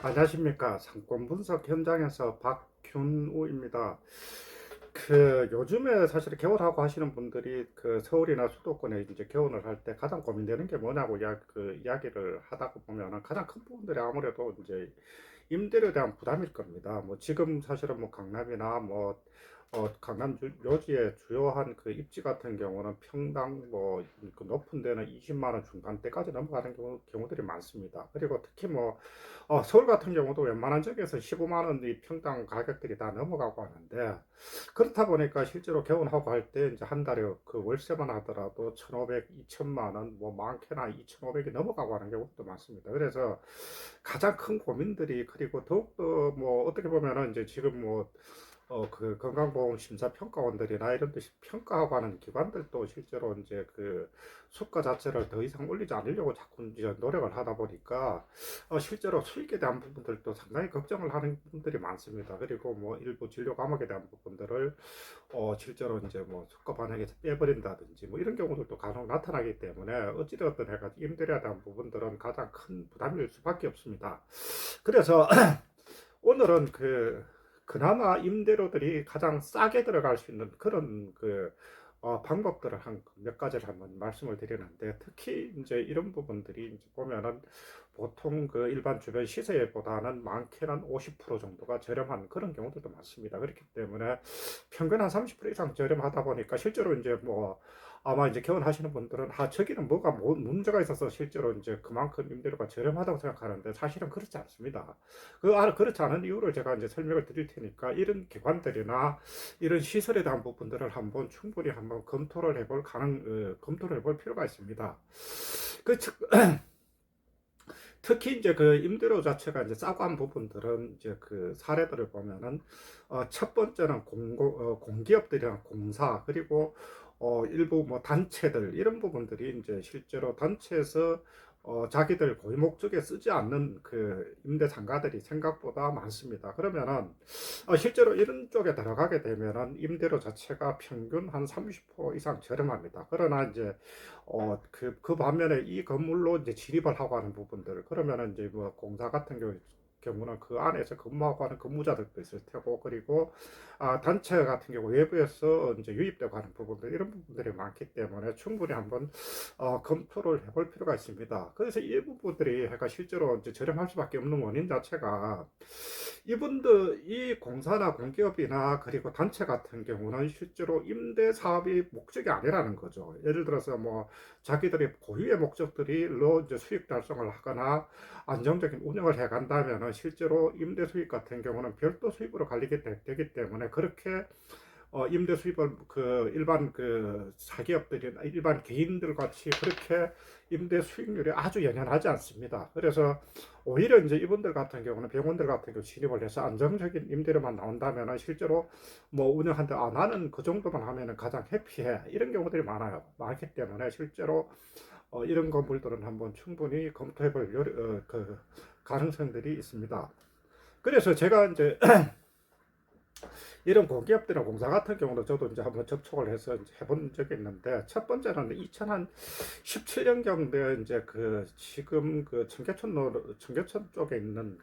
안녕하십니까. 상권 분석 현장에서 박균우입니다. 요즘에 사실 개원하고 하시는 분들이 서울이나 수도권에 이제 개원을 할 때 가장 고민되는 게 뭐냐고 이야기를 하다가 보면은 가장 큰 부분들이 아무래도 이제 임대료에 대한 부담일 겁니다. 뭐 지금 사실은 뭐 강남이나 뭐 강남 요지의 주요한 그 입지 같은 경우는 평당 그 높은 데는 20만 원 중반대까지 넘어가는 경우들이 많습니다. 그리고 특히 뭐 서울 같은 경우도 웬만한 지역에서 15만 원이 평당 가격들이 다 넘어가고 하는데, 그렇다 보니까 실제로 개원하고 할 때 이제 한 달에 그 월세만 하더라도 1,500, 2천만 원, 뭐 많게나 2,500이 넘어가고 하는 경우도 많습니다. 그래서 가장 큰 고민들이, 그리고 더욱더 뭐 어떻게 보면은 이제 지금 뭐 건강보험 심사평가원들이나 이런 데 평가하고 하는 기관들도 실제로 이제 수가 자체를 더 이상 올리지 않으려고 자꾸 이제 노력을 하다 보니까 실제로 수익에 대한 부분들도 상당히 걱정을 하는 분들이 많습니다. 그리고 뭐 일부 진료 과목에 대한 부분들을 실제로 이제 뭐 수가 반영해서 빼버린다든지 뭐 이런 경우들도 간혹 나타나기 때문에 어찌되었든 해가 임대료에 대한 부분들은 가장 큰 부담일 수밖에 없습니다. 그래서 오늘은 그나마 임대료들이 가장 싸게 들어갈 수 있는 그런 방법들을 한 몇 가지를 한번 말씀을 드리는데, 특히 이제 이런 부분들이 이제 보면은 보통 일반 주변 시세보다는 많게는 50% 정도가 저렴한 그런 경우들도 많습니다. 그렇기 때문에 평균 한 30% 이상 저렴하다 보니까 실제로 이제 뭐 아마 이제 개원하시는 분들은 저기는 뭐가 문제가 있어서 실제로 이제 그만큼 임대료가 저렴하다고 생각하는데, 사실은 그렇지 않습니다. 그렇지 않은 이유를 제가 이제 설명을 드릴 테니까 이런 기관들이나 이런 시설에 대한 부분들을 한번 충분히 한번 검토를 해볼 필요가 있습니다. 그 특히 이제 임대료 자체가 이제 싸고 한 부분들은 이제 사례들을 보면은 첫 번째는 공기업들이랑 공사, 그리고 일부 뭐 단체들, 이런 부분들이 이제 실제로 단체에서 자기들 고유 목적에 쓰지 않는 임대 상가들이 생각보다 많습니다. 그러면은 실제로 이런 쪽에 들어가게 되면은 임대료 자체가 평균 한 30% 이상 저렴합니다. 그러나 이제 그 반면에 이 건물로 이제 진입을 하고 하는 부분들, 그러면은 이제 뭐 공사 같은 경우는 그 안에서 근무하고 하는 근무자들도 있을 테고, 그리고 단체 같은 경우 외부에서 이제 유입되고 하는 부분들, 이런 부분들이 많기 때문에 충분히 한번 검토를 해볼 필요가 있습니다. 그래서 이 부분들이 해가 실제로 이제 저렴할 수밖에 없는 원인 자체가, 이 공사나 공기업이나 그리고 단체 같은 경우는 실제로 임대 사업이 목적이 아니라는 거죠. 예를 들어서 뭐 자기들이 고유의 목적들로 이제 수익 달성을 하거나 안정적인 운영을 해 간다면은 실제로 임대 수익 같은 경우는 별도 수입으로 관리가 되기 때문에, 그렇게 임대 수입을 일반 사기업들이나 일반 개인들 같이 그렇게 임대 수익률이 아주 연연하지 않습니다. 그래서 오히려 이제 이분들 같은 경우는, 병원들 같은 경우 진입을 해서 안정적인 임대료만 나온다면 실제로 뭐 운영한데 나는 그 정도만 하면은 가장 해피해, 이런 경우들이 많기 때문에 실제로 이런 건물들은 한번 충분히 검토해볼 가능성들이 있습니다. 그래서 제가 이제 이런 공기업들이나 공사 같은 경우는 저도 이제 한번 접촉을 해서 이제 해본 적이 있는데, 첫 번째는 2017년경에 이제 지금 청계천 쪽에 있는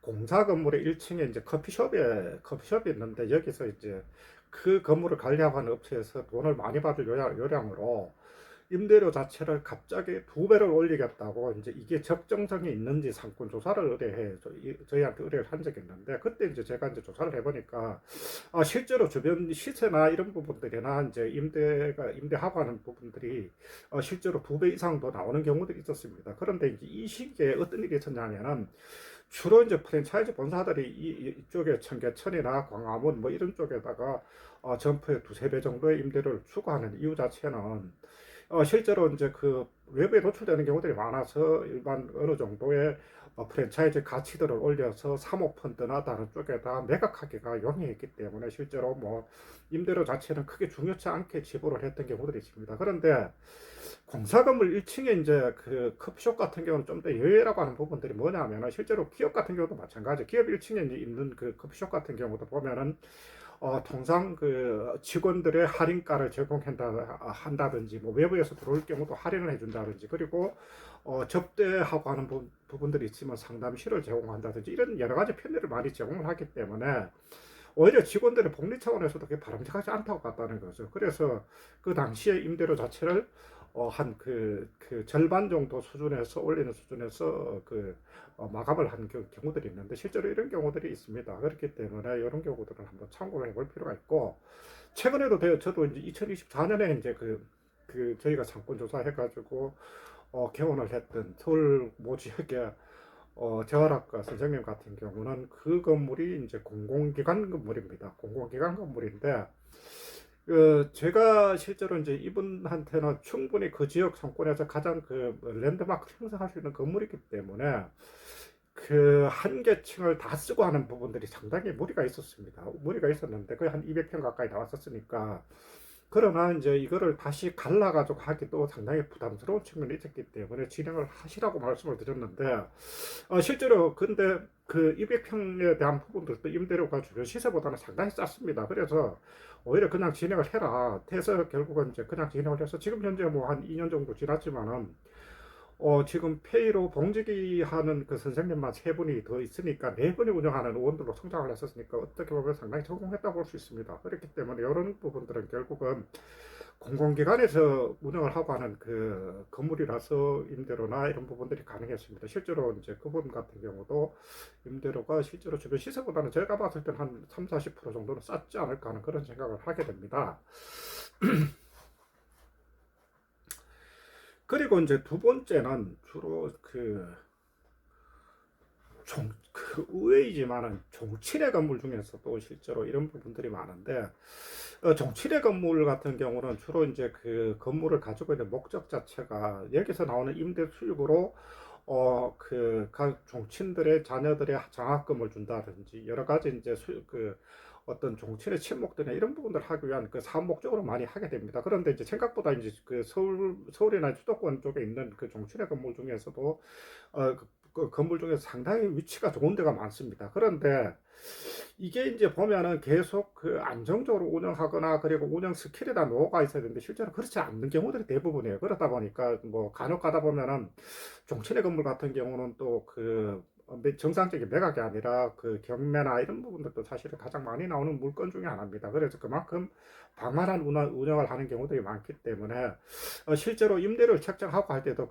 공사 건물의 1층에 이제 커피숍이 있는데, 여기서 이제 그 건물을 관리하고 하는 업체에서 돈을 많이 받을 요량으로 임대료 자체를 갑자기 2배를 올리겠다고, 이제 이게 적정성이 있는지 상권 조사를 저희한테 의뢰를 한 적이 있는데, 그때 이제 제가 이제 조사를 해보니까 실제로 주변 시세나 이런 부분들이나 이제 임대하고 하는 부분들이 실제로 2배 이상도 나오는 경우도 있었습니다. 그런데 이제 이 시기에 어떤 일이 있었냐면은, 주로 이제 프랜차이즈 본사들이 이쪽에 청계천이나 광화문 뭐 이런 쪽에다가 점포에 2~3배 정도의 임대료를 추구하는 이유 자체는, 실제로 이제 외부에 노출되는 경우들이 많아서 일반 어느 정도의 프랜차이즈 가치들을 올려서 사모펀드나 다른 쪽에다 매각하기가 용이했기 때문에 실제로 뭐 임대료 자체는 크게 중요치 않게 지불을 했던 경우들이 있습니다. 그런데 공사 건물 1층에 이제 커피숍 같은 경우는 좀 더 예외라고 하는 부분들이 뭐냐면은, 실제로 기업 같은 경우도 마찬가지. 기업 1층에 있는 커피숍 같은 경우도 보면은 통상 그 직원들의 할인가를 한다든지, 뭐 외부에서 들어올 경우도 할인을 해준다든지, 그리고 접대하고 하는 부분들이 있으면 상담실을 제공한다든지, 이런 여러 가지 편의를 많이 제공을 하기 때문에 오히려 직원들의 복리 차원에서도 그게 바람직하지 않다고 봤다는 거죠. 그래서 그 당시에 임대료 자체를 한 그 절반 정도 수준에서 올리는 수준에서 마감을 한 경우들이 있는데, 실제로 이런 경우들이 있습니다. 그렇기 때문에 이런 경우들을 한번 참고를 해볼 필요가 있고, 최근에도 저도 이제 2024년에 이제 저희가 상권 조사해가지고 개원을 했던 서울 모 지역의 재활학과 선생님 같은 경우는 그 건물이 이제 공공기관 건물입니다. 공공기관 건물인데, 제가 실제로 이제 이분한테는 충분히 그 지역 상권에서 가장 그 랜드마크 형성할 수 있는 건물이기 때문에 그 한 개층을 다 쓰고 하는 부분들이 상당히 무리가 있었습니다. 무리가 있었는데 거의 한 200평 가까이 나왔었으니까, 그러나 이제 이거를 다시 갈라가지고 하기도 상당히 부담스러운 측면이 있었기 때문에 진행을 하시라고 말씀을 드렸는데, 실제로 근데 그 200평에 대한 부분들도 임대료가 주변 시세보다는 상당히 쌌습니다. 그래서 오히려 그냥 진행을 해라 해서 결국은 이제 그냥 진행을 해서, 지금 현재 뭐 한 2년 정도 지났지만은 지금 페이로 봉지기 하는 그 선생님만 세 분이 더 있으니까 네 분이 운영하는 의원들로 성장을 했었으니까, 어떻게 보면 상당히 성공했다고 볼 수 있습니다. 그렇기 때문에 이런 부분들은 결국은 공공기관에서 운영을 하고 하는 그 건물이라서 임대료나 이런 부분들이 가능했습니다. 실제로 이제 그분 같은 경우도 임대료가 실제로 주변 시세보다는 제가 봤을 때는 한 3, 40% 정도는 쌌지 않을까 하는 그런 생각을 하게 됩니다. 그리고 이제 두 번째는 주로 의외이지만은 종친의 건물 중에서도 실제로 이런 부분들이 많은데, 종친의 건물 같은 경우는 주로 이제 그 건물을 가지고 있는 목적 자체가 여기서 나오는 임대 수익으로 각 종친들의 자녀들의 장학금을 준다든지, 여러 가지 이제 어떤 종친의 친목들이나 이런 부분들을 하기 위한 그 사업 목적으로 많이 하게 됩니다. 그런데 이제 생각보다 이제 그 서울이나 수도권 쪽에 있는 그 종친의 건물 중에서도 그 건물 중에서 상당히 위치가 좋은 데가 많습니다. 그런데 이게 이제 보면은 계속 그 안정적으로 운영하거나, 그리고 운영 스킬에다 노하우가 있어야 되는데 실제로 그렇지 않는 경우들이 대부분이에요. 그러다 보니까 뭐 간혹 가다 보면은 종친의 건물 같은 경우는 또 정상적인 매각이 아니라 그 경매나 이런 부분들도 사실은 가장 많이 나오는 물건 중에 하나입니다. 그래서 그만큼 방만한 운영을 하는 경우들이 많기 때문에 실제로 임대료를 책정하고 할 때도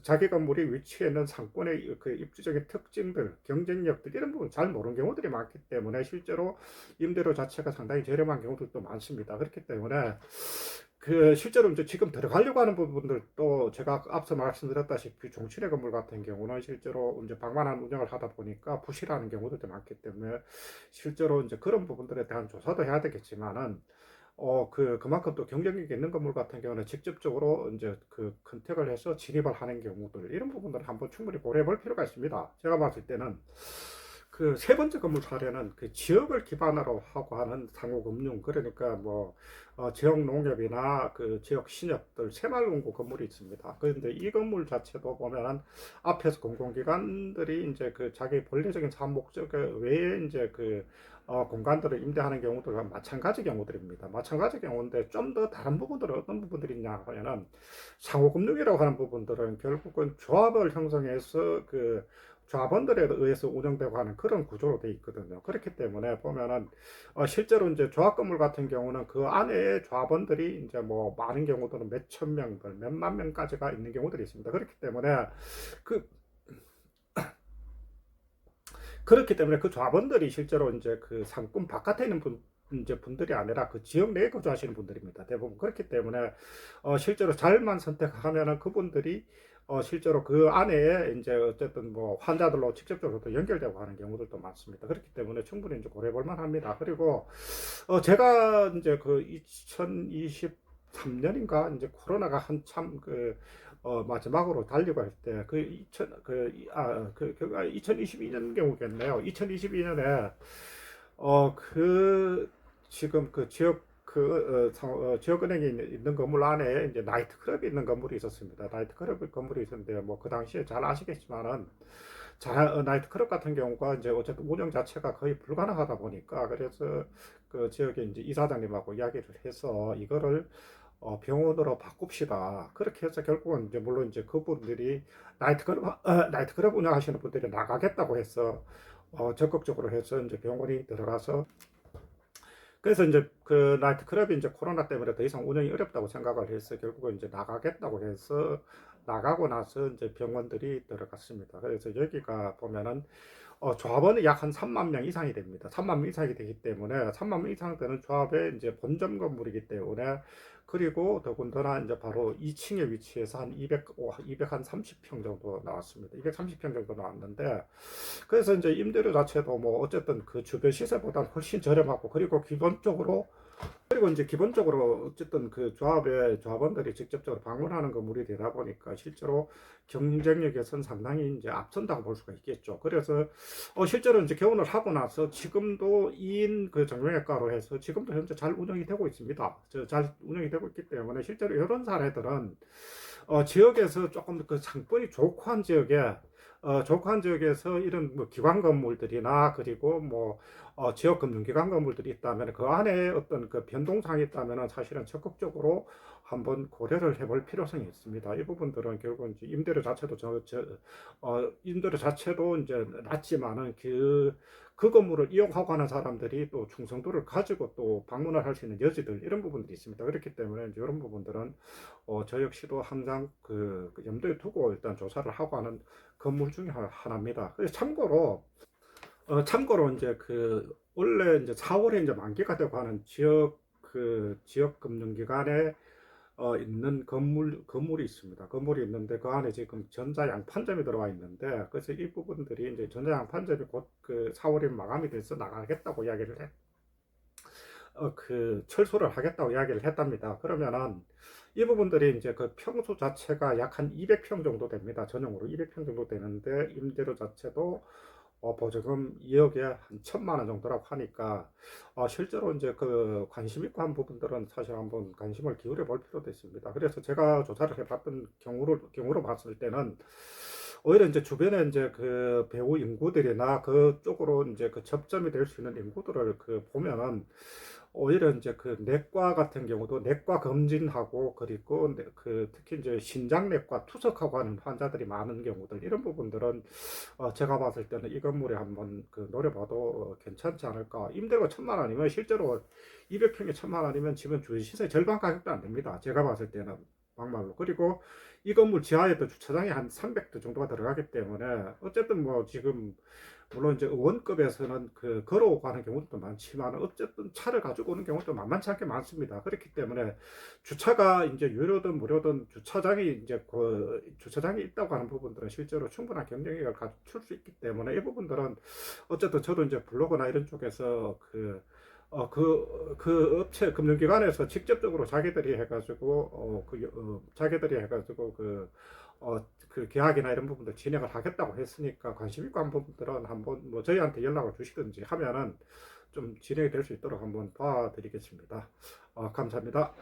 자기 건물이 위치해 있는 상권의 그 입지적인 특징들, 경쟁력들, 이런 부분 잘 모르는 경우들이 많기 때문에 실제로 임대료 자체가 상당히 저렴한 경우들도 많습니다. 그렇기 때문에 실제로 이제 지금 들어가려고 하는 부분들도 제가 앞서 말씀드렸다시피 종친의 건물 같은 경우는 실제로 이제 방만한 운영을 하다 보니까 부실하는 경우들도 많기 때문에 실제로 이제 그런 부분들에 대한 조사도 해야 되겠지만은 그만큼 또 경쟁력이 있는 건물 같은 경우는 직접적으로 이제 컨택을 해서 진입을 하는 경우들, 이런 부분들을 한번 충분히 고려해 볼 필요가 있습니다. 제가 봤을 때는 그 세 번째 건물 사례는 그 지역을 기반으로 하고 하는 상호금융, 그러니까 뭐 지역 농협이나 그 지역 신협들 새마을금고 건물이 있습니다. 그런데 이 건물 자체도 보면은 앞에서 공공기관들이 이제 그 자기 본래적인 사업 목적 외에 이제 공간들을 임대하는 경우들과 마찬가지 경우들입니다. 마찬가지 경우인데, 좀 더 다른 부분들은 어떤 부분들이 있냐 하면은, 상호금융이라고 하는 부분들은 결국은 조합을 형성해서 조합원들에 의해서 운영되고 하는 그런 구조로 되어 있거든요. 그렇기 때문에 보면은 실제로 이제 조합 건물 같은 경우는 그 안에 조합원들이 이제 뭐 많은 경우들은 몇천 명들, 몇만 명까지가 있는 경우들이 있습니다. 그 그렇기 때문에 그 조합원들이 실제로 이제 그 상권 바깥에 있는 이제 분들이 아니라 그 지역 내에 거주하시는 분들입니다. 대부분 그렇기 때문에 실제로 잘만 선택하면은 그분들이 실제로 그 안에 이제 어쨌든 뭐 환자들로 직접적으로 연결되고 하는 경우들도 많습니다. 그렇기 때문에 충분히 이제 고려해 볼 만합니다. 그리고 제가 이제 그 2023년인가 이제 코로나가 한참 마지막으로 달리고 할 때, 2022년 경우겠네요. 2022년에, 지금 그 지역 지역은행이 있는 건물 안에 이제 나이트클럽이 있는 건물이 있었습니다. 나이트클럽 건물이 있었는데 뭐 그 당시에 잘 아시겠지만은 나이트클럽 같은 경우가 이제 어쨌든 운영 자체가 거의 불가능하다 보니까 그래서 그 지역에 이제 이사장님하고 이야기를 해서 이거를 병원으로 바꿉시다. 그렇게 해서 결국은 이제 물론 이제 그분들이 나이트클럽 운영하시는 분들이 나가겠다고 해서 적극적으로 해서 이제 병원이 들어가서 그래서 이제 그 나이트클럽이 이제 코로나 때문에 더 이상 운영이 어렵다고 생각을 해서 결국은 이제 나가겠다고 해서 나가고 나서 이제 병원들이 들어갔습니다. 그래서 여기가 보면은 조합원이 약 한 3만 명 이상이 됩니다. 3만 명 이상이 되기 때문에 3만 명 이상 되는 조합의 이제 본점 건물이기 때문에 그리고 더군다나 이제 바로 2층에 위치해서 한 230평 정도 나왔습니다. 230평 정도 나왔는데 그래서 이제 임대료 자체도 뭐 어쨌든 그 주변 시세보다 훨씬 저렴하고 그리고 이제 기본적으로 어쨌든 그 조합원들이 직접적으로 방문하는 건물이 되다 보니까 실제로 경쟁력에선 상당히 이제 앞선다고 볼 수가 있겠죠. 그래서 실제로 이제 개원을 하고 나서 지금도 2인 그 정형외과로 해서 지금도 현재 잘 운영이 되고 있습니다. 잘 운영이 되고 있기 때문에 실제로 이런 사례들은 지역에서 조금 그 상권이 좋고 한 지역에서 이런 뭐 기관 건물들이나 그리고 뭐 지역 금융기관 건물들이 있다면 그 안에 어떤 그 변동사항이 있다면 사실은 적극적으로 한번 고려를 해볼 필요성이 있습니다. 이 부분들은 결국은 이제 임대료 자체도 이제 낮지만은 그 건물을 이용하고 하는 사람들이 또 충성도를 가지고 또 방문을 할 수 있는 여지들 이런 부분들이 있습니다. 그렇기 때문에 이제 이런 부분들은 저 역시도 항상 그 염두에 두고 일단 조사를 하고 하는 건물 중에 하나입니다. 그래서 참고로 이제 그 원래 이제 4월에 이제 만기가 되고 하는 지역 금융기관에 있는 건물이 있습니다. 건물이 있는데 그 안에 지금 전자양판점이 들어와 있는데 그래서 이 부분들이 이제 전자양판점이 곧 그 4월에 마감이 돼서 나가겠다고 이야기를 철수를 하겠다고 이야기를 했답니다. 그러면은 이 부분들이 이제 그 평수 자체가 약 한 200평 정도 됩니다. 전용으로 200평 정도 되는데 임대료 자체도 보조금 2억에 한 1천만 원 정도라고 하니까 실제로 이제 그 관심 있고 한 부분들은 사실 한번 관심을 기울여 볼 필요도 있습니다. 그래서 제가 조사를 해봤던 경우로 봤을 때는 오히려 이제 주변에 이제 그 배우 인구들이나 그쪽으로 이제 그 접점이 될 수 있는 인구들을 그 보면은 오히려 이제 그 내과 같은 경우도 내과 검진하고 그리고 특히 이제 신장내과 투석하고 하는 환자들이 많은 경우들 이런 부분들은 제가 봤을 때는 이 건물에 한번 그 노려봐도 괜찮지 않을까. 임대료가 1,000만 원이면 실제로 200평에 1,000만 원이면 지금 주시세 절반 가격도 안 됩니다. 제가 봤을 때는 막말로. 그리고 이 건물 지하에도 주차장이 한 300대 정도가 들어가기 때문에 어쨌든 뭐 지금 물론 이제 의원급에서는 그 걸어오고 하는 경우도 많지만 어쨌든 차를 가지고 오는 경우도 만만치 않게 많습니다. 그렇기 때문에 주차가 이제 유료든 무료든 주차장이 있다고 하는 부분들은 실제로 충분한 경쟁력을 갖출 수 있기 때문에 이 부분들은 어쨌든 저도 이제 블로그나 이런 쪽에서 그 업체 금융기관에서 직접적으로 자기들이 해가지고 그 계약이나 이런 부분들 진행을 하겠다고 했으니까 관심 있고 한 부분들은 한번 뭐 저희한테 연락을 주시든지 하면은 좀 진행이 될 수 있도록 한번 봐드리겠습니다. 감사합니다.